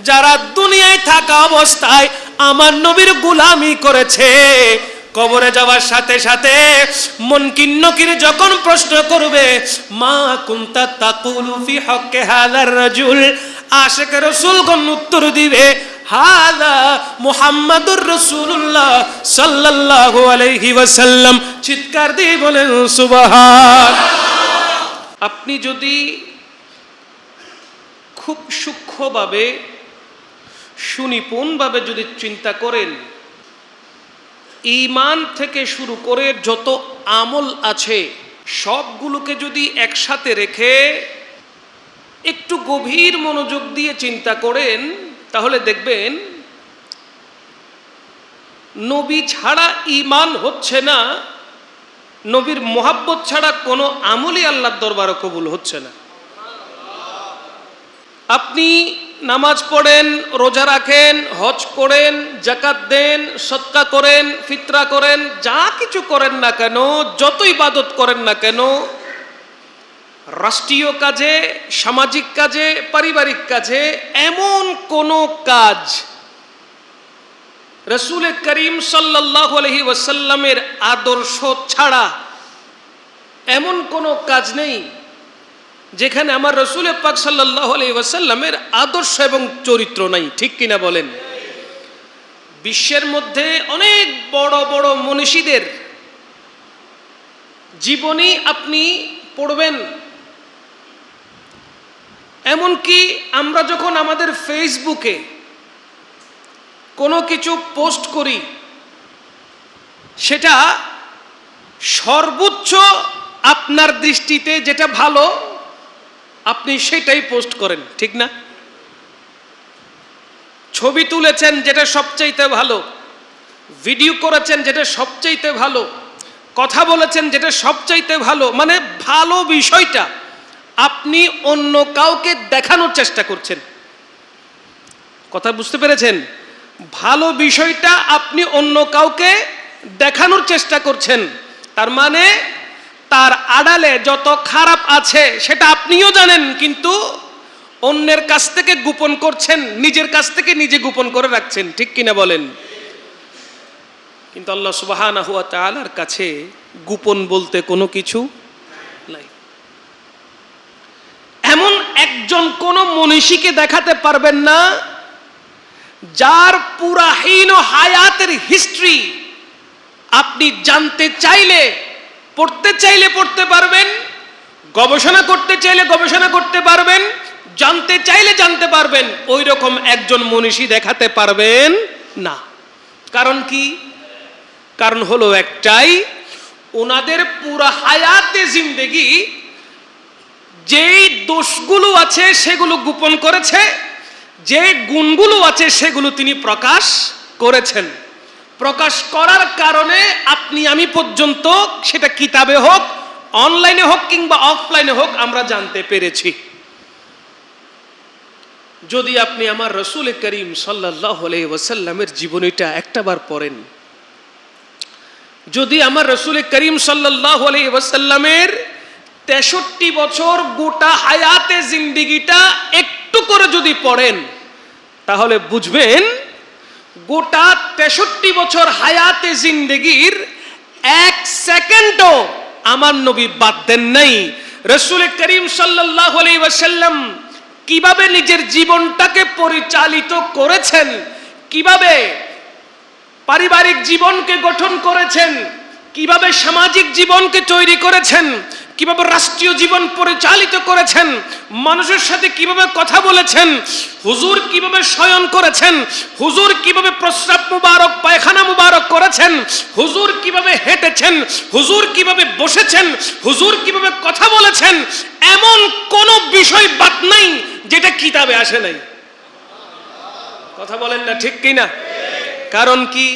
যারা দুনিয়ায় থাকা অবস্থায় আমার নবীর গোলামি করেছে, কবরে যাওয়ার সাথে সাথে মুনকির নকির যখন প্রশ্ন করবে, মা কুনতা তাকুলু ফি হক্কে হাযার রাজুল, আশিক রাসূলগণ উত্তর দিবে, হাযা মুহাম্মাদুর রাসূলুল্লাহ সাল্লাল্লাহু আলাইহি ওয়াসাল্লাম। চিৎকার দিয়ে বলেন সুবহান। আপনি যদি খুব সূক্ষ্মভাবে সুনিপুণভাবে যদি চিন্তা করেন, ঈমান থেকে শুরু করে যত আমল আছে সবগুলোকে যদি একসাথে রেখে একটু গভীর মনোযোগ দিয়ে চিন্তা করেন, তাহলে দেখবেন নবী ছাড়া ঈমান হচ্ছে না, নবীর মোহাব্বত ছাড়া কোনো আমলই আল্লাহর দরবারে কবুল হচ্ছে না। আপনি নামাজ পড়েন, রোজা রাখেন, হজ করেন, যাকাত দেন, সদকা করেন, ফিতরা করেন, যা কিছু করেন না কেন, যত ইবাদত করেন না কেন, রাষ্ট্রীয় কাজে, সামাজিক কাজে, পারিবারিক কাজে এমন কোনো কাজ রাসূল করিম সাল্লাল্লাহু আলাইহি ওয়াসাল্লামের আদর্শ ছাড়া এমন কোনো কাজ নেই যেখানে আমার রাসূল পাক সাল্লাল্লাহু আলাইহি ওয়াসাল্লামের আদর্শ এবং চরিত্র নাই। ঠিক কিনা বলেন? বিশ্বের মধ্যে অনেক বড় বড় মনীষীদের জীবনী আপনি পড়বেন, এমনকি আমরা যখন আমাদের ফেসবুকে কোনো কিছু পোস্ট করি, সেটা সর্বোচ্চ আপনার দৃষ্টিতে যেটা ভালো আপনি সেটাই পোস্ট করেন, ঠিক না? ছবি তুলেছেন যেটা সবচাইতে ভালো, ভিডিও করেছেন যেটা সবচাইতে ভালো, কথা বলেছেন যেটা সবচাইতে ভালো, মানে ভালো বিষয়টা আপনি অন্য কাউকে দেখানোর চেষ্টা করছেন। কথা বুঝতে পেরেছেন? ভালো বিষয়টা আপনি অন্য কাউকে দেখানোর চেষ্টা করছেন, তার মানে তার আড়ালে যত খারাপ আছে সেটা আপনিও জানেন, কিন্তু অন্যের কাছ থেকে গোপন করছেন, নিজের কাছ থেকে নিজে গোপন করে রাখছেন। ঠিক কিনা বলেন? কিন্তু আল্লাহ সুবহানাহু ওয়া তাআলার কাছে গোপন বলতে কোনো কিছু নাই। এমন একজন কোন মনীষীকে দেখাতে পারবেন না যার পুরাহীন হায়াতের হিস্ট্রি আপনি জানতে চাইলে, পড়তে চাইলে পড়তে পারবেন, গবেষণা করতে চাইলে গবেষণা করতে পারবেন, জানতে চাইলে জানতে পারবেন, ওই রকম একজন মনীষী দেখাতে পারবেন না। কারণ কি? কারণ হলো একটাই, ওনাদের পুরা হায়াতে জিন্দেগি যেই দোষগুলো আছে সেগুলো গোপন করেছে, যে গুণগুলো আছে সেগুলো তিনি প্রকাশ করেছেন। প্রকাশ করার কারণে আপনি আমি পর্যন্ত, সেটা কিতাবে হোক, অনলাইনে হোক কিংবা অফলাইনে হোক, আমরা জানতে পেরেছি। যদি আপনি আমার রাসূল করিম সাল্লাল্লাহু আলাইহি ওয়াসাল্লামের জীবনীটা একটাবার পড়েন, যদি আমার রাসূল করিম সাল্লাল্লাহু আলাইহি ওয়াসাল্লামের 63 বছর গোটা হায়াতে জিন্দেগিটা একটু করে যদি পড়েন, তাহলে বুঝবেন গোটা 63 বছর হায়াতে জিন্দেগির 1 সেকেন্ডও আমার নবী বাদ দেন নাই। রাসূল করিম সাল্লাল্লাহু আলাইহি ওয়াসাল্লাম কিভাবে নিজের জীবনটাকে পরিচালিত করেছেন, কিভাবে পারিবারিক জীবনকে গঠন করেছেন, কিভাবে সামাজিক জীবনকে তৈরি করেছেন, কিভাবে রাষ্ট্রীয় জীবন পরিচালিত করেছেন, মানুষের সাথে কিভাবে কথা বলেছেন, হুজুর কিভাবে শয়ন করেছেন, হুজুর কিভাবে প্রস্রাব মুবারক, পায়খানা মুবারক করেছেন, হুজুর কিভাবে হেঁটেছেন, হুজুর কিভাবে বসেছেন, হুজুর কিভাবে কথা বলেছেন, এমন কোন বিষয় বাদ নাই যেটা কিতাবে আসে নাই। কথা বলেন না ঠিক কিনা? কারণ কি?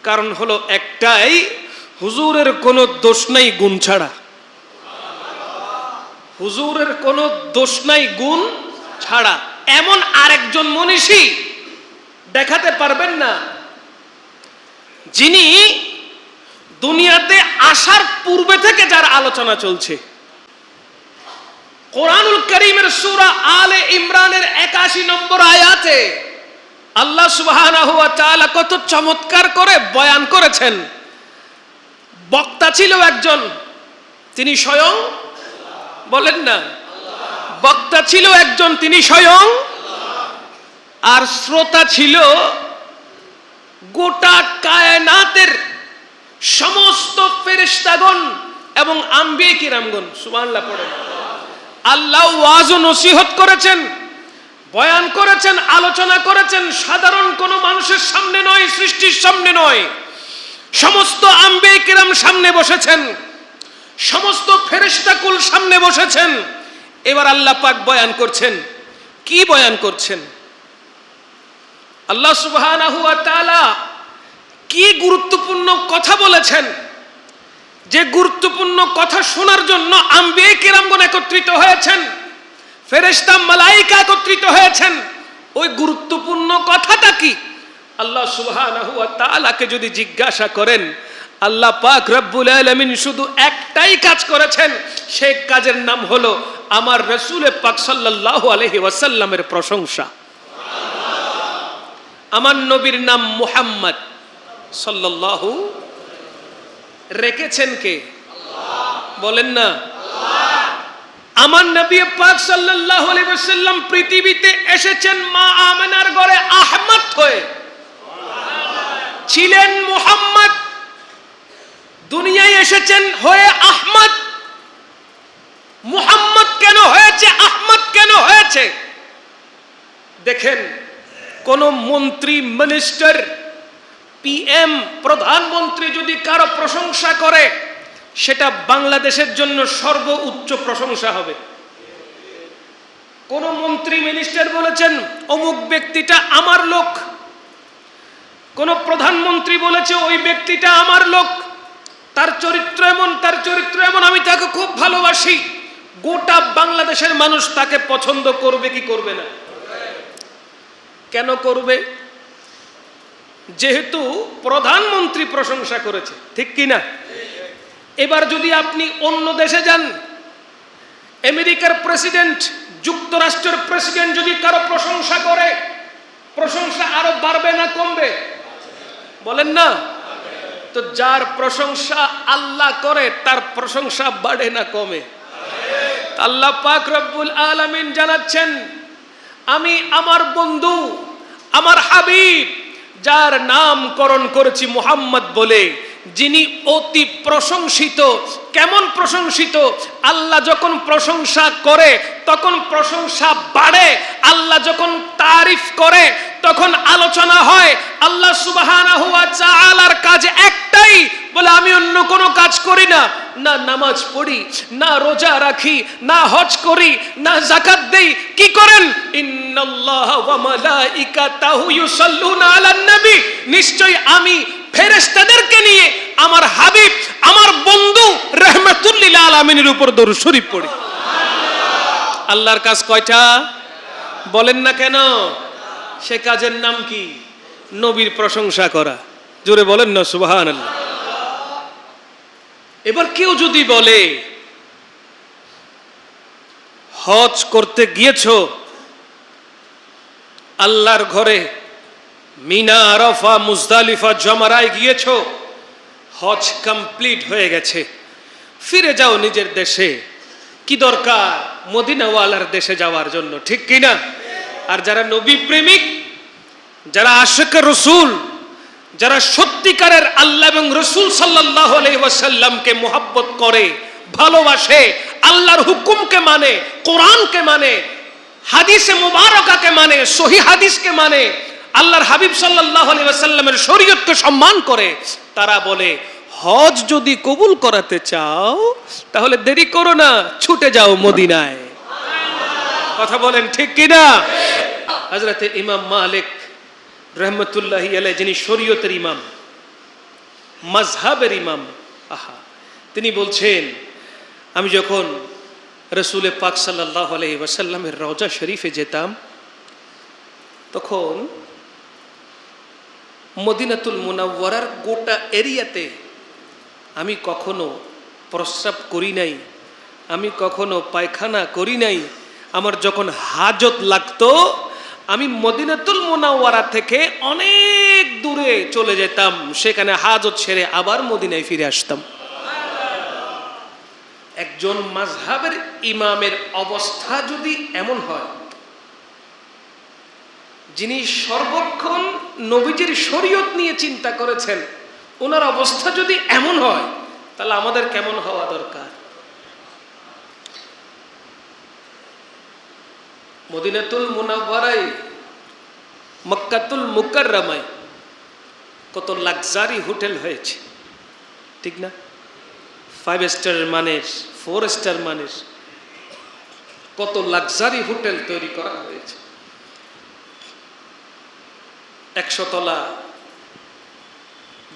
কারণ হলো একটাই, হুজুরের কোনো দোষ নাই গুণ ছাড়া। হুজুরের কোনো দোষ নাই গুণ ছাড়া। এমন আরেকজন মনীষী দেখাতে পারবেন না যিনি দুনিয়াতে আসার পূর্বে থেকে যার আলোচনা চলছে, কোরআনুল কারীমের সূরা আলে ইমরানের ৮১ নম্বর আয়াতে আল্লাহ সুবহানাহু ওয়া তাআলা কত চমৎকার করে বয়ান করেছেন। বক্তা ছিল একজন, তিনি স্বয়ং, বলেন না, বক্তা ছিল একজন, তিনি স্বয়ং, আর শ্রোতা ছিল গোটা কায়নাতের সমস্ত ফেরেশতাগণ এবং আম্বিয়া কিরামগণ। সুবহানাল্লাহ পড়েন। আল্লাহ ওয়াজ ও নসিহত করেছেন, বয়ান করেছেন, আলোচনা করেছেন, সাধারণ কোন মানুষের সামনে নয়, সৃষ্টির সামনে নয়, সমস্ত আম্বিয়া কিরাম সামনে বসেছেন, সমস্ত ফেরেশতাকুল সামনে বসেছেন। এবার আল্লাহ পাক বয়ান করছেন। কি বয়ান করছেন? আল্লাহ সুবহানাহু ওয়া তাআলা কি গুরুত্বপূর্ণ কথা বলেছেন, যে গুরুত্বপূর্ণ কথা শোনার জন্য আম্বিয়া কিরামগণ একত্রিত হয়েছেন, ফেরেশতা মালায়েকা একত্রিত হয়েছেন। ওই গুরুত্বপূর্ণ কথাটা কি? আল্লাহ সুবহানাহু ওয়া তাআলাকে যদি জিজ্ঞাসা করেন, আল্লাহ পাক রব্বুল আলামিন শুধু একটাই কাজ করেছেন, সেই কাজের নাম হলো আমার রাসূল পাক সাল্লাল্লাহু আলাইহি ওয়াসাল্লামের প্রশংসা। আমার নবীর নাম মুহাম্মদ সাল্লাল্লাহু, রেখেছেন কে? বলেন না। আমার নবী পাক সাল্লাল্লাহু আলাইহি ওয়াসাল্লাম পৃথিবীতে এসেছেন মা আমেনার ঘরে আহমদ হয়ে, ছিলেন মুহাম্মদ, দুনিয়ায় এসেছেন হয়ে আহমদ। মুহাম্মদ কেন হয়েছে, আহমদ কেন হয়েছে? দেখেন, কোন মন্ত্রী, মিনিস্টার, পিএম, প্রধানমন্ত্রী যদি কারো প্রশংসা করে, সেটা বাংলাদেশের জন্য সর্বোচ্চ প্রশংসা হবে। কোন মন্ত্রী, মিনিস্টার বলেছেন অমুক ব্যক্তিটা আমার লোক, কোন প্রধানমন্ত্রী বলেছে ওই ব্যক্তিটা আমার লোক, তার চরিত্র এমন, তার চরিত্র এমন, আমি তাকে খুব ভালোবাসি, গোটা বাংলাদেশের মানুষ তাকে পছন্দ করবে কি করবে না? কেন করবে? যেহেতু প্রধানমন্ত্রী প্রশংসা করেছে, ঠিক কি না? এবার যদি আপনি অন্য দেশে যান, আমেরিকার প্রেসিডেন্ট, যুক্তরাষ্ট্রের প্রেসিডেন্ট যদি কারো প্রশংসা করে, প্রশংসা আরো বাড়বে না কমবে? বলেন না। তো যার প্রশংসা আল্লাহ করে, তার প্রশংসা বাড়ে না কমে? আল্লাহ পাক রব্বুল আলামিন জানাচ্ছেন, আমি আমার বন্ধু, আমার হাবিব, যার নামকরণ করেছি মুহাম্মদ বলে, যিনি অতি প্রশংসিত। কেমন প্রশংসিত? আল্লাহ যখন প্রশংসা করে তখন প্রশংসা বাড়ে, আল্লাহ যখন তারিফ করে তখন আলোচনা হয়। আল্লাহ সুবহানাহু ওয়া তাআলার কাজ একটাই, বলে আমি অন্য কোনো কাজ করি না, না নামাজ পড়ি, না রোজা রাখি, না হজ করি, না যাকাত দেই। কি করেন? ইন্নাল্লাহা ওয়া মালাইকাতাহু ইউসাল্লুনা আলান নবী, নিশ্চয়ই আমি ফেরেশতাদেরকে নিয়ে আমার হাবিব, আমার বন্ধু রাহমাতুল লিল আলামিনের উপর দরুদ শরীফ পড়ি। আল্লাহর কাজ কয়টা? বলেন না কেন? সে কাজের নাম কি? নবীর প্রশংসা করা। জোরে বলেন না সুবহানাল্লাহ। এবার কেউ যদি বলে হজ করতে গিয়েছো, আল্লাহর ঘরে মিনা, আরাফা, মুজদালিফা, জমারায় গিয়েছো, হজ কমপ্লিট হয়ে গেছে, ফিরে যাও নিজের দেশে, কি দরকার মদিনাওয়ালার দেশে যাওয়ার জন্য, ঠিক কিনা? আর যারা নবী প্রেমিক, যারা আশিক রাসূল, যারা সত্যিকারের আল্লাহ এবং রাসূল সাল্লাল্লাহু আলাইহি ওয়াসাল্লামকে মুহাব্বত করে, ভালোবাসে, আল্লাহর হুকুমকে মানে, কোরআনকে মানে, হাদিসে মুবারাকাকে মানে, সহিহ হাদিসকে মানে, আল্লাহর হাবিব সাল্লাল্লাহু আলাইহি ওয়াসাল্লামের শরীয়তকে সম্মান করে, তারা বলে হজ যদি কবুল করাতে চাও তাহলে দেরি করো না, ছুটে যাও মদিনায়। কথা বলেন ঠিক কিনা? হযরত ইমাম মালিক রাহমাতুল্লাহি আলাইহি, যিনি শরীয়তের ইমাম, মাযহাবের ইমাম, তিনি বলছেন, আমি যখন রাসূল পাক সাল্লাল্লাহু আলাইহি ওয়াসাল্লামের রওজা শরীফে যেতাম, তখন মদিনাতুল মুনাওয়ারার গোটা এরিয়াতে আমি কখনো প্রস্রাব করি নাই, আমি কখনো পায়খানা করি নাই। আমার যখন হাজত লাগতো আমি মদিনাতুল মুনাওয়ারা থেকে অনেক দূরে চলে যেতাম, সেখানে হাজত সেরে আবার মদিনায় ফিরে আসতাম। একজন মাযহাবের ইমামের অবস্থা যদি এমন হয়, যিনি সর্বক্ষণ নবীজির শরীয়ত নিয়ে চিন্তা করেছেন, ওনার অবস্থা যদি এমন হয়, তাহলে আমাদের কেমন হওয়া দরকার? মদিনাতুল মুনাওয়ারায়, মক্কাতুল মুকাররমায় কত লাক্সারি হোটেল হয়েছে, ঠিক না? 5 স্টারের মানের, 4 স্টার মানের কত লাক্সারি হোটেল তৈরি করা হয়েছে। 100 তলা,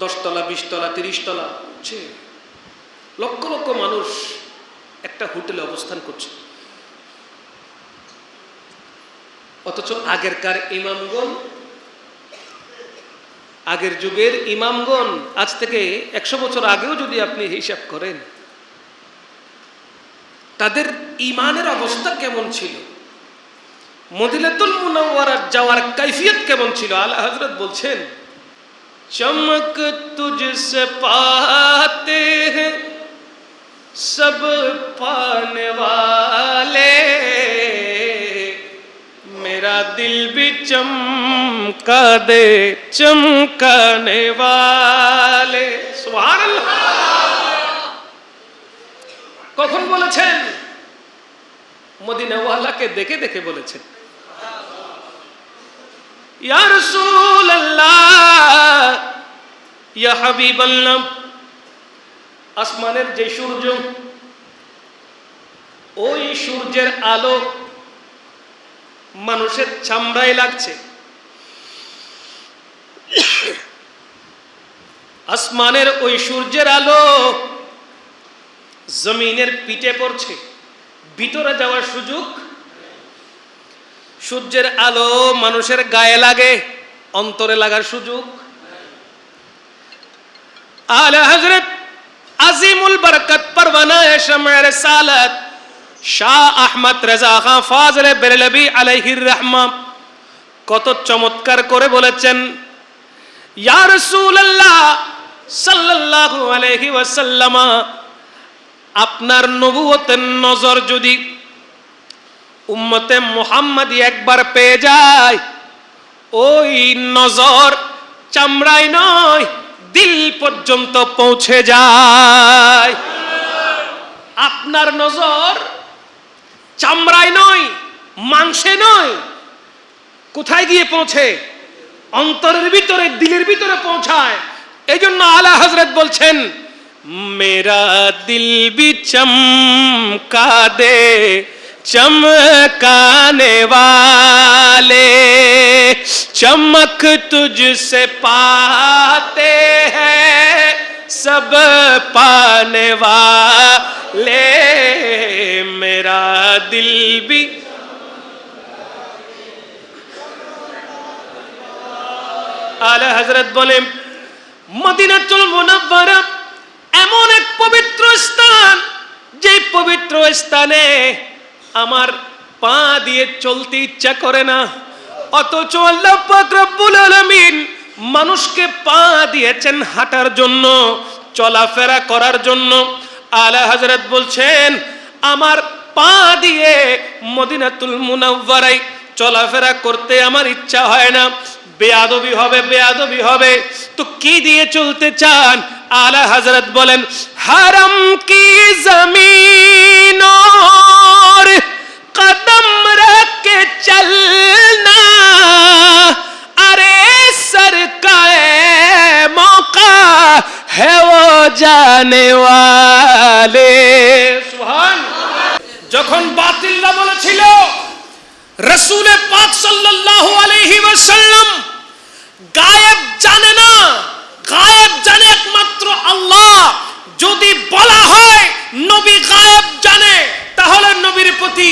10 তলা, 20 তলা, 30 তলা, লক্ষ লক্ষ মানুষ একটা হোটেলে অবস্থান করছে। অথচ আগেরকার ইমামগণ, আগের যুগের ইমামগণ, আজ থেকে 100 বছর আগেও যদি আপনি হিসাব করেন, তাদের ইমানের অবস্থা কেমন ছিল, মদিনাতুল মুনাওয়ারা যাওয়ার কাইফিয়ত কেমন ছিল। আলা হযরত বলছেন, চমক তুঝসে পাতে হ্যাঁ সব পানে वाले, मेरा दिल भी चमका दे चमकाने वाले। सुबहानाल्लाह। কখন বলেছেন? মদিনাওয়ালাকে দেখে দেখে বলেছেন। ইয়া রাসূলুল্লাহ, ইয়া হাবিবাল্লাহ, আসমানের যে সূর্য, ওই সূর্যের আলো মানুষের চামড়ায় লাগছে, আসমানের ওই সূর্যের আলো জমিনের পিঠে পড়ছে, ভিতরে যাওয়ার সুযোগ। সূর্যের আলো মানুষের গায়ে লাগে, অন্তরে লাগার সুযোগ। আলা হযরত আজিমুল বরকত পরওয়ানা শামে রিসালাত শাহ আহমদ রেজা খান ফাজলে বেরলভী আলাইহির রহমা কত চমৎকার করে বলেছেন, ইয়া রাসূলুল্লাহ সাল্লাল্লাহু আলাইহি ওয়াসাল্লাম, আপনার নবুয়তের নজর যদি উম্মতে মুহাম্মাদি একবার পেয়ে যায়, ওই নজর চামড়ায় নয় দিল পর্যন্ত পৌঁছে যায়। আপনার নজর চামড়ায় নয়, মাংসে নয়, কোথায় গিয়ে পৌঁছে? অন্তরের ভিতরে, দিলের ভিতরে পৌঁছায়। এই জন্য আলা হযরত বলছেন, মেরা দিল ভি চমকা দে চমকানে वाले, चमक तुझसे पाते हैं सब पाने वाले, मेरा दिल भी। আলা হযরত বলেন, মদিনাতুল মুনাওয়ারা এমন এক পবিত্র স্থান, যে পবিত্র স্থানে আমার পা দিয়ে চলতে ইচ্ছা করে না, অথচ আল্লাহ পাক রব্বুল আলামিন মানুষকে পা দিয়েছেন হাঁটার জন্য, চলাফেরা করার জন্য। আলা হযরত বলছেন, আমার পা দিয়ে মদিনাতুল মুনাওয়ারায় চলাফেরা করতে আমার ইচ্ছা হয় না, বেয়াদবি হবে, বেয়াদবি হবে। তো কি দিয়ে চলতে চান? আলা হযরত বলেন, হারাম কি জমিন और कदम रख के चलना, अरे सर का मौका है वो जाने वाले। सुभान। যখন বাতিলরা বলেছিল রাসূল পাক সাল্লাল্লাহু আলাইহি ওয়াসাল্লাম গায়েব জানে না, গায়েব জানে একমাত্র আল্লাহ, যদি বলা হয় নবী গায়েব জানে, তাহলে নবীর প্রতি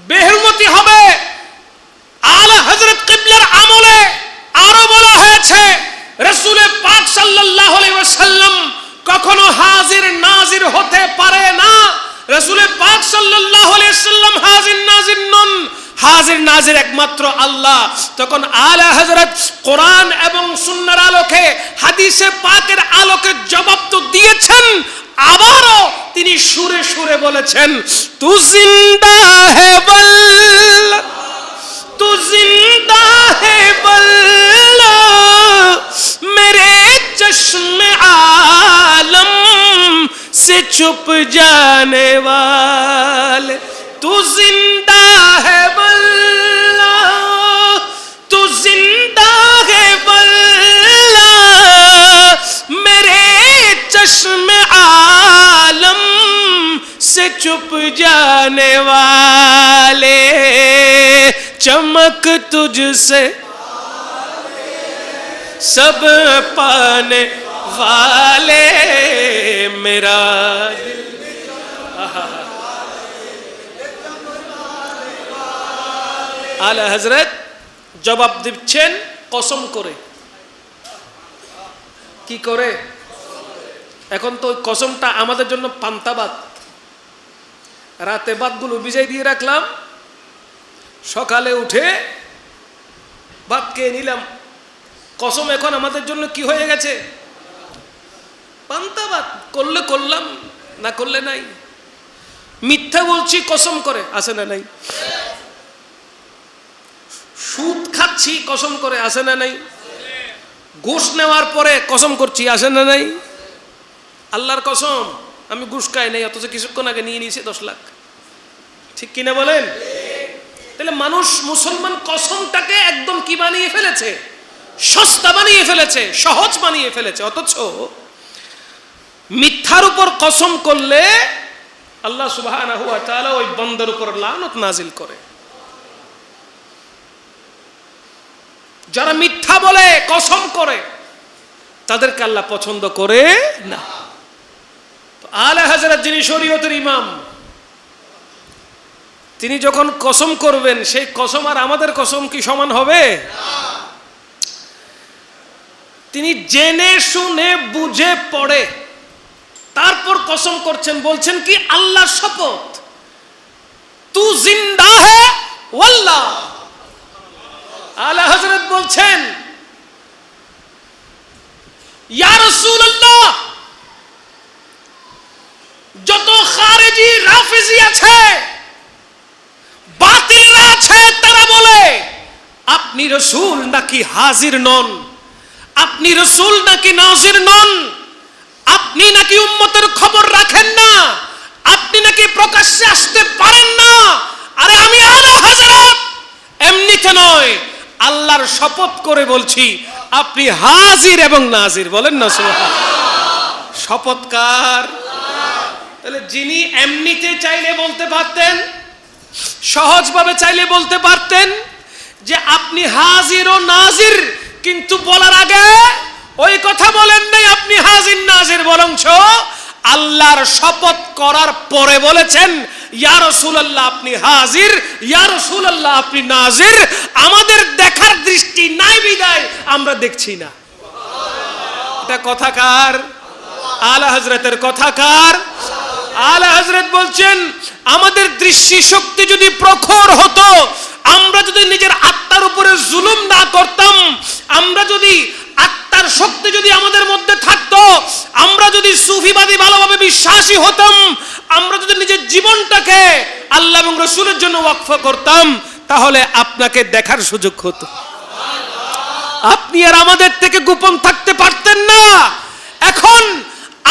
বেহুরমতি হবে। আলা হযরত কিবলার আমলে আরো বলা হয়েছে, রাসূল পাক সাল্লাল্লাহু আলাইহি ওয়াসাল্লাম কখনো হাজির নাজির হতে পারে না, হাজির নাজির একমাত্র আল্লাহ। তখন আলা হযরত কোরআন এবং সুন্নাহর আলোকে, হাদিসে পাকের আলোকে জবাব তো দিয়েছেন, আবারও তিনি সুরে সুরে বলেছেন, তু জিন্দা হে বল, তু জিন্দা হে বল্লা মেরে চশ্মে आलम से छुप जाने वाले, तू जिंदा है बल्ला, तू जिंदा है बल्ला मेरे चश्मे आलम से छुप जाने वाले, चमक तुझसे सब पाने वाले मेरा दिल। আলা হযরত জবাব দিচ্ছেন কসম করে। কি করে? এখন তো ওই কসমটা আমাদের জন্য পান্তা ভাত। রাতে ভাতগুলো ভিজাই দিয়ে রাখলাম, সকালে উঠে ভাত খেয়ে নিলাম। কসম এখন আমাদের জন্য কি হয়ে গেছে? পান্তা ভাত। করলে করলাম, না করলে নাই। মিথ্যা বলছি কসম করে, আছে না নাই? সুদ খাচ্ছি কসম করে, আছে না নাই? ঘুষ নেওয়ার পরে কসম করছি, আছে না নাই? আল্লাহর কসম আমি ঘুষ খাই নাই, অথচ কিছুক্ষণ আগে নিয়ে নিয়েছি 10 লাখ। ঠিক কিনা বলেন? তাহলে মানুষ, মুসলমান কসমটাকে একদম কি বানিয়ে ফেলেছে? সস্তা বানিয়ে ফেলেছে, সহজ বানিয়ে ফেলেছে। অথচ মিথ্যার উপর কসম করলে আল্লাহ সুবহানাহু ওয়া তাআলা ওই বান্দার উপর লানত নাজিল করে। যারা মিথ্যা বলে, কসম করে, তাদেরকে আল্লাহ পছন্দ করে না। আলা হযরত যিনি শরীয়তের ইমাম, তিনি যখন কসম করবেন, সেই কসম আর আমাদের কসম কি সমান হবে? তিনি জেনে শুনে বুঝে পড়ে তারপর কসম করছেন। বলছেন কি? আল্লাহর শপথ, তু জিন্দা হে ওয়াল্লাহ। আলা হযরত বলছেন, ইয়া রাসূলুল্লাহ, যত খারেজি রাফিজি আছে, বাতিলরা আছে, তারা বলে আপনি রাসূল নাকি হাজির নন, আপনি রাসূল নাকি নাজির নন, আপনি নাকি উম্মতের খবর রাখেন না, আপনি নাকি প্রকাশ্যে আসতে পারেন না। আরে আমি আলা হযরত এমনিতে নয়, আল্লাহর শপথ করে বলছি আপনি হাজির এবং নাজির। বলেন না সুবহানাল্লাহ। শপথকার। তাহলে যিনি এমনিতে চাইলে বলতে পারতেন, সহজভাবে চাইলে বলতে পারতেন যে আপনি হাজির ও নাজির, কিন্তু বলার আগে ওই কথা বলেন নাই আপনি হাজির নাজির, বরঞ্চ আল্লাহর শপথ করার পরে বলেছেন ইয়া রাসূলুল্লাহ আপনি হাজির, ইয়া রাসূলুল্লাহ আপনি নাজির। আমাদের দেখার দৃষ্টি নাই বিদায় আমরা দেখছি না। এটা কথা কার? আলা হযরতের কথা কার? আলা হযরত বলছেন আমাদের দৃষ্টি শক্তি যদি প্রখর হতো, আমরা যদি নিজের আত্মার উপরে জুলুম না করতাম, আমরা যদি আত্মার শক্তি যদি আমাদের মধ্যে থাকতো, আমরা যদি সুফিবাদী ভালোভাবে বিশ্বাসী হতাম, আমরা যদি নিজের জীবনটাকে আল্লাহ এবং রাসূলের জন্য ওয়াকফ করতাম, তাহলে আপনাকে দেখার সুযোগ হতো। আপনি আর আমাদের থেকে গোপন থাকতে পারতেন না। এখন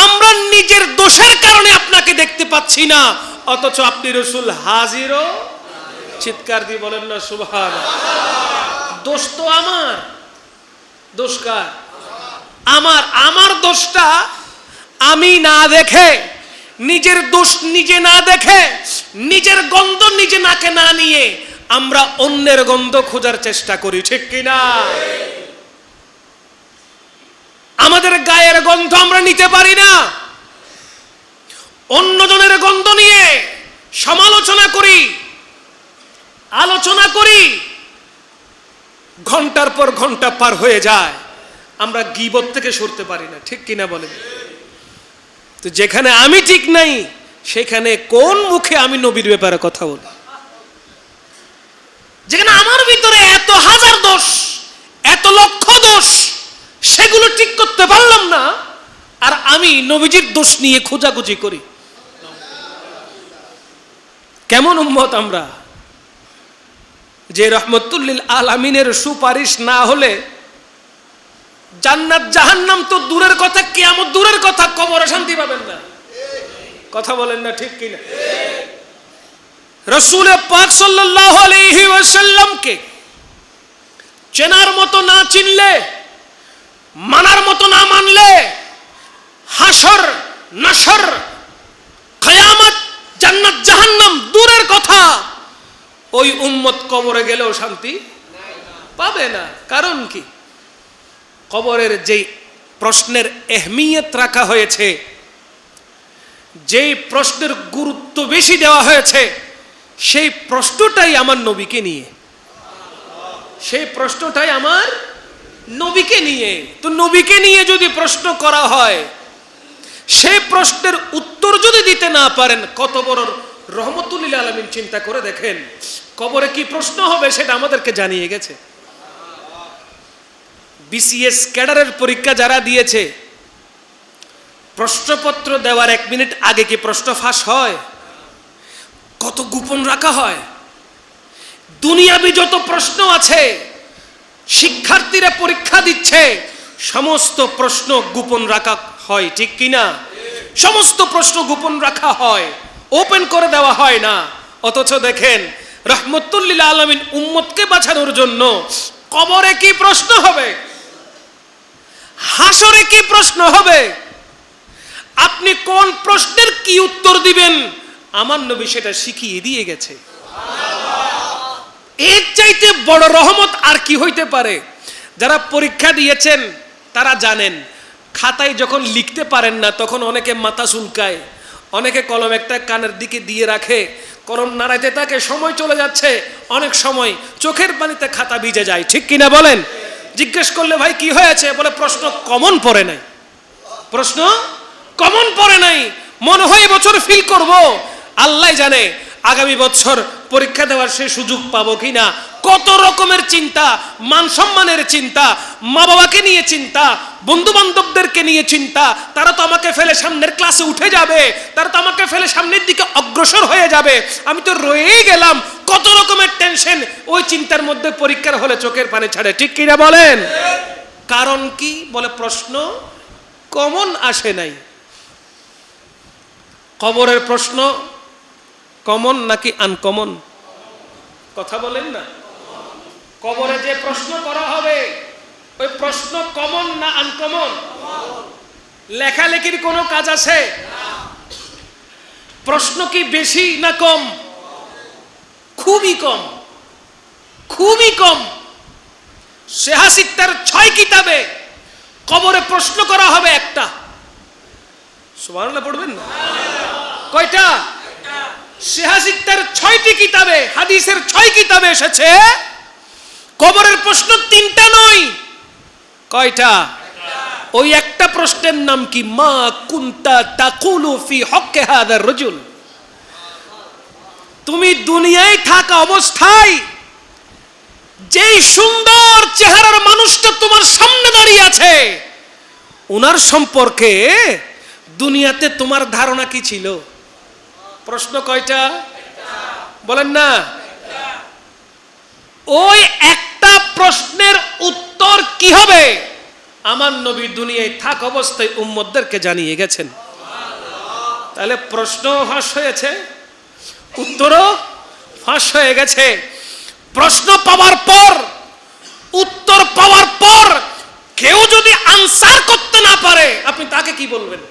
আমরা নিজের দোষের কারণে আপনাকে দেখতে পাচ্ছি না, অথচ আপনি রাসূল হাজিরও। চিৎকার দিয়ে বলেন না সুবহানাল্লাহ। দোষ তো আমার, দোষ কার? আমার। আমার দোষটা আমি না দেখে, নিজের দোষ নিজে না দেখে, নিজের গন্ধ নিজে নাকে না নিয়ে আমরা অন্যের গন্ধ খোঁজার চেষ্টা করি। ঠিক কিনা? আমাদের গায়ের গন্ধ আমরা নিতে পারি না, অন্যজনের গন্ধ নিয়ে সমালোচনা করি, আলোচনা করি, ঘন্টার পর ঘন্টা পার হয়ে যায়, আমরা গীবত থেকে সরতে পারি না। ঠিক কিনা বলেন? তো যেখানে আমি ঠিক নাই, সেখানে কোন মুখে আমি নবীর ব্যাপারে কথা বলি? যেখানে আমার ভিতরে এত হাজার দোষ, এত লক্ষ দোষ, সেগুলো ঠিক করতে পারলাম না, আর আমি নবীজির দোষ নিয়ে খোঁজাখুঁজি করি। কেমন উম্মত আমরা, যে রহমতুল লিল আলামিনের সুপারিশ না হলে জান্নাত জাহান্নাম তো দূরের কথা, কিয়ামত দূরের কথা, কবরে শান্তি পাবেন না। কথা বলেন না ঠিক কিনা? রাসূল পাক সাল্লাল্লাহু আলাইহি ওয়াসাল্লামকে চেনার মতো না চিনলে, মানার মতো না মানলে, হাসর নাসর কিয়ামত জান্নাত জাহান্নাম দূরের কথা, ওই উম্মত কবরে গেলেও শান্তি পাবে না। কারণ কি? কবরের যেই প্রশ্নের এহমিয়ত রাখা হয়েছে, যেই প্রশ্নের গুরুত্ব বেশি দেওয়া হয়েছে, সেই প্রশ্নটাই আমার নবীকে নিয়ে, সেই প্রশ্নটাই আমার নবীকে নিয়ে। তো নবীকে নিয়ে যদি প্রশ্ন করা হয়, সেই প্রশ্নের উত্তর যদি দিতে না পারেন, কত বড় রহমতুল লিল আলামিন। চিন্তা করে দেখেন, কবরে কি প্রশ্ন হবে সেটা আমাদেরকে জানিয়ে গেছে। বিসিএস ক্যাডারের পরীক্ষা যারা দিয়েছে, প্রশ্নপত্র দেওয়ার 1 মিনিট আগে কি প্রশ্ন ফাঁস হয়? কত গোপন রাখা হয়। দুনিয়াবি যত প্রশ্ন আছে, শিক্ষার্থীরা পরীক্ষা দিচ্ছে, সমস্ত প্রশ্ন গোপন রাখা হয়, ঠিক কিনা? সমস্ত প্রশ্ন গোপন রাখা হয়, ওপেন করে দেওয়া হয় না। অথচ দেখেন, রহমতুল লিল আলামিন উম্মতকে বাঁচানোর জন্য কবরে কি প্রশ্ন হবে, হাসরে কি প্রশ্ন হবে, আপনি কোন প্রশ্নের কি উত্তর দিবেন, আমার নবী সেটা শিখিয়ে দিয়ে গেছে। এর চাইতে বড় রহমত আর কি হইতে পারে? যারা পরীক্ষা দিয়েছেন তারা জানেন, খাতায় যখন লিখতে পারেন না তখন অনেকে মাথা চুলকায়, অনেকে কলম একটা কানের দিকে দিয়ে রাখে, কলম নাড়াইতে থাকে, সময় চলে যাচ্ছে, অনেক সময় চোখের পানিতে খাতা ভিজে যায়, ঠিক কিনা বলেন? জিজ্ঞেস করলে ভাই কি হয়েছে, বলে প্রশ্ন কমন পড়ে নাই, প্রশ্ন কমন পড়ে নাই, মনে হয় বছর ফিল করব, আল্লাহ জানে আগামী বছর পরীক্ষা দেওয়ার সে সুযোগ পাবো কিনা। কত রকমের চিন্তা, মান সম্মানের চিন্তা, মা বাবাকে নিয়ে চিন্তা, বন্ধু বান্ধবদেরকে নিয়ে চিন্তা, তারা তো আমাকে ফেলে সামনের ক্লাসে উঠে যাবে, তারা তো আমাকে ফেলে সামনের দিকে অগ্রসর হয়ে যাবে, আমি তো রয়েই গেলাম। কত রকমের টেনশন, ওই চিন্তার মধ্যে পরীক্ষার হলে চোখের পানি ছাড়ে, ঠিক কিনা বলেন? কারণ কি? বলে প্রশ্ন কমন আসে নাই। কবরের প্রশ্ন কমন নাকি আনকমন? কথা বলেন না। কবরে যে প্রশ্ন করা হবে, ওই প্রশ্ন কমন না আনকমন? লেখালেখির কোনো কাজ আছে? প্রশ্ন কি বেশি না কম? খুবই কম, খুবই কম। সেহাসিকতার 6 কিতাবে কবরে প্রশ্ন করা হবে একটা। সুবহানাল্লাহ পড়বেন না? কয়টা? সেহাসিকতার 6টি কিতাবে, হাদিসের 6 কিতাবে এসেছে কবরের প্রশ্ন 3টা নয়। কয়টা? ওই একটা প্রশ্নের নাম কি? মা কুনতা তাকুলু ফি হক্কে হাদার রাজুল। তুমি দুনিয়ায় থাকা অবস্থায় যেই সুন্দর চেহারার মানুষটা তোমার সামনে দাঁড়িয়ে আছে, ওনার সম্পর্কে দুনিয়াতে তোমার ধারণা কি ছিল? প্রশ্ন কয়টা? বলেন না। ওই একটা প্রশ্নের উত্তর কি হবে, আমার নবী দুনিয়ায় থাক অবস্থায় উম্মতদেরকে জানিয়ে গেছেন। তাহলে প্রশ্ন ফাঁস হয়েছে, উত্তরও ফাঁস হয়ে গেছে। প্রশ্ন পাওয়ার পর, উত্তর পাওয়ার পর কেউ যদি আনসার করতে না পারে, আপনি তাকে কি বলবেন?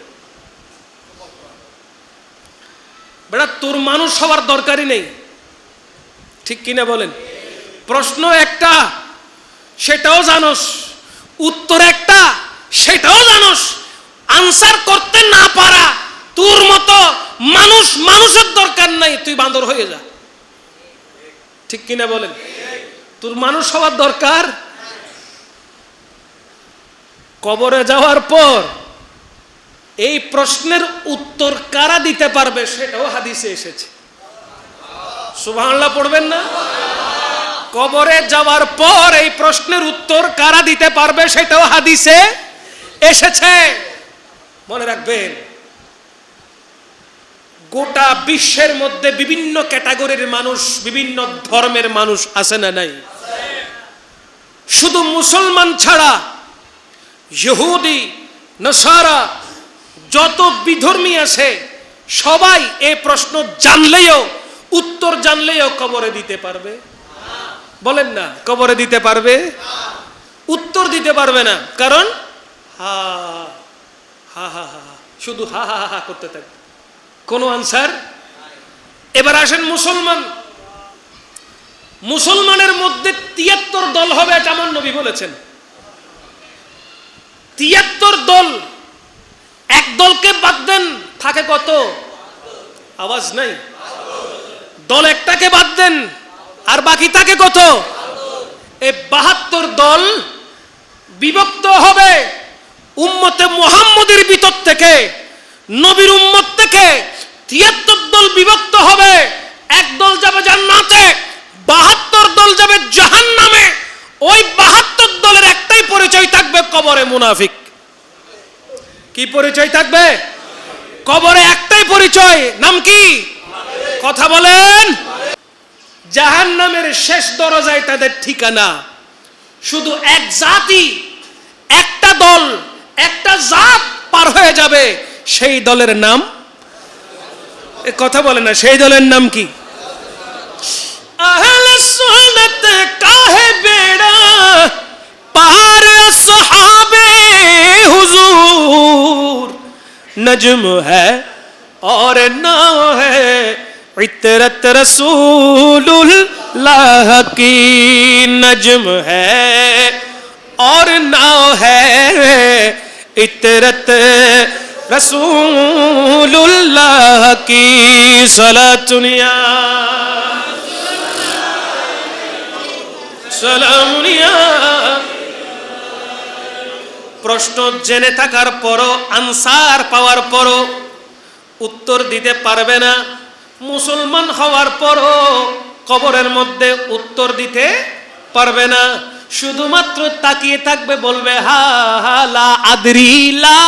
বেটা তোর মানুষ হওয়ার দরকারই নেই, ঠিক কিনা বলেন? প্রশ্ন একটা, সেটাও জানোস, উত্তর একটা, সেটাও জানোস, আনসার করতে না পারা, তোর মতো মানুষ মানুষের দরকার নাই, তুই বান্দর হয়ে যা, ঠিক কিনা বলেন? তোর মানুষ হওয়ার দরকার। কবরে যাওয়ার পর এই প্রশ্নের উত্তর কারা দিতে পারবে, সেটাও হাদিসে এসেছে। সুবহানাল্লাহ পড়বেন না? কবরে যাওয়ার পর এই প্রশ্নের উত্তর কারা দিতে পারবে সেটাও হাদিসে এসেছে। মনে রাখবেন, গোটা বিশ্বের মধ্যে বিভিন্ন ক্যাটাগরির মানুষ, বিভিন্ন ধর্মের মানুষ আছে না নাই? শুধু মুসলমান ছাড়া ইহুদি, নাসারা, যত বিধর্মী আছে সবাই এই প্রশ্ন জানলেও, উত্তর জানলেও কবরে দিতে পারবে? বলেন না, কবরে দিতে পারবে? উত্তর দিতে পারবে না। কারণ হা হা হা হা, শুধু হা হা হা করতে থাকবে, কোনো আনসার। এবার আসেন মুসলমান। মুসলমানের মধ্যে ৭৩ দল হবে, এটা আমার নবী বলেছেন। ৭৩ দল, এক দলকে বাদ দেন, থাকে কত? আওয়াজ নাই। দল একটাকে বাদ দেন, আর বাকি থাকে কত? এই ৭২ দল বিভক্ত হবে উম্মতে মুহাম্মদের ভিতর থেকে, নবীর উম্মত থেকে ৭৩ দল বিভক্ত হবে। এক দল যাবে জান্নাতে, ৭২ দল যাবে জাহান্নামে। ওই ৭২ দলের একটাই পরিচয় থাকবে, কবরে মুনাফিক। কি পরিচয় থাকবে? কবরে একটাই পরিচয়, নাম কি? কথা বলেন। জাহান্নামের শেষ দরজায় তাদের ঠিকানা। শুধু এক জাতি, একটা দল, একটা জাত পার হয়ে যাবে, সেই দলের নাম, কথা বলে না, সেই দলের নাম কি? আহলে সুন্নাত কা হে বেড়া পার আসহাবে হুজুর, নজম হ্যায় और नाव है इतरत रसूलुल्लाह की, नजम है और नाव है इतरत रसूलुल्लाह की, सलातुनिया सलामुनिया। প্রশ্ন জেনে থাকার পরও, আনসার পাওয়ার পরও উত্তর দিতে পারবে না। মুসলমান হওয়ার পরও কবরের মধ্যে উত্তর দিতে পারবে না। শুধুমাত্র তাকিয়ে থাকবে, বলবে হা হা লা আদরি, লা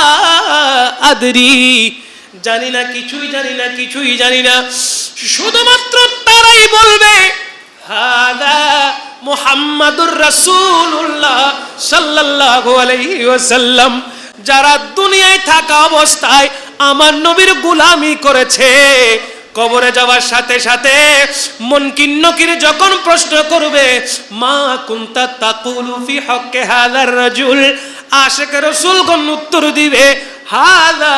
আদরি, জানি না, কিছুই জানি না, কিছুই জানি না। শুধুমাত্র তারাই বলবে হাদা মুহাম্মাদুর রাসূলুল্লাহ সাল্লাল্লাহু আলাইহি ওয়াসাল্লাম, যারা দুনিয়ায় থাকা অবস্থায় আমার নবীর গোলামি করেছে। কবরে যাওয়ার সাথে সাথে মুনকির নকির যখন প্রশ্ন করবে, মা কুনতা তাকুলু ফি হক্কে হাযার রাজুল, আশিক রাসূলগণ উত্তর দিবে হাযা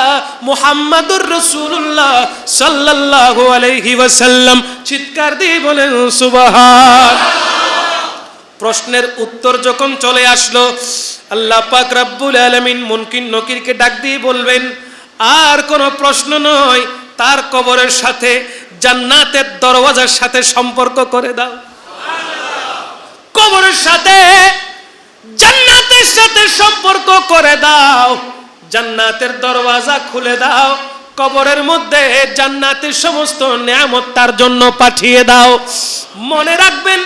মুহাম্মাদুর রাসূলুল্লাহ সাল্লাল্লাহু আলাইহি ওয়াসাল্লাম। চিৎকার দিয়ে বলেন সুবহান। প্রশ্নের উত্তর যখন চলে আসলো, আল্লাহ পাক রব্বুল আলামিন মুনকির নকিরকে ডাক দিয়ে বলবেন, আর কোনো প্রশ্ন নয়, তার কবরের সাথে জান্নাতের দরওয়াজার সাথে সম্পর্ক করে দাও। কবরের সাথে জান্নাতের সাথে সম্পর্ক করে দাও, জান্নাতের দরওয়াজা খুলে দাও, কবরের মধ্যে জান্নাতের সমস্ত নিয়ামত তার জন্য পাঠিয়ে দাও। মনে রাখবেন,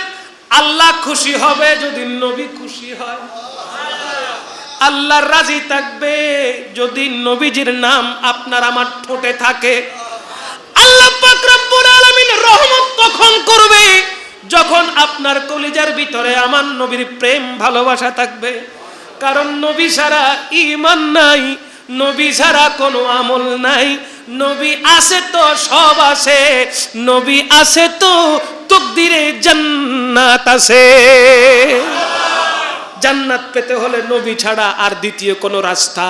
আল্লাহ খুশি হবে যদি নবী খুশি হয়। আল্লাহ রাজি থাকবে যদি নবীজির নাম আপনার আমার ঠোঁটে থাকে। আল্লাহ পাক রব্বুল আলামিন রহমত তখন করবে যখন আপনার কলিজার ভিতরে আমার নবীর প্রেম ভালোবাসা থাকবে। কারণ নবী ছাড়া ঈমান নাই, নবী ছাড়া কোনো আমল নাই। নবী আছে তো সব আছে, নবী আছে তো তাকদীরে জান্নাত আছে। জান্নাত পেতে হলে নবী ছাড়া আর দ্বিতীয় কোনো রাস্তা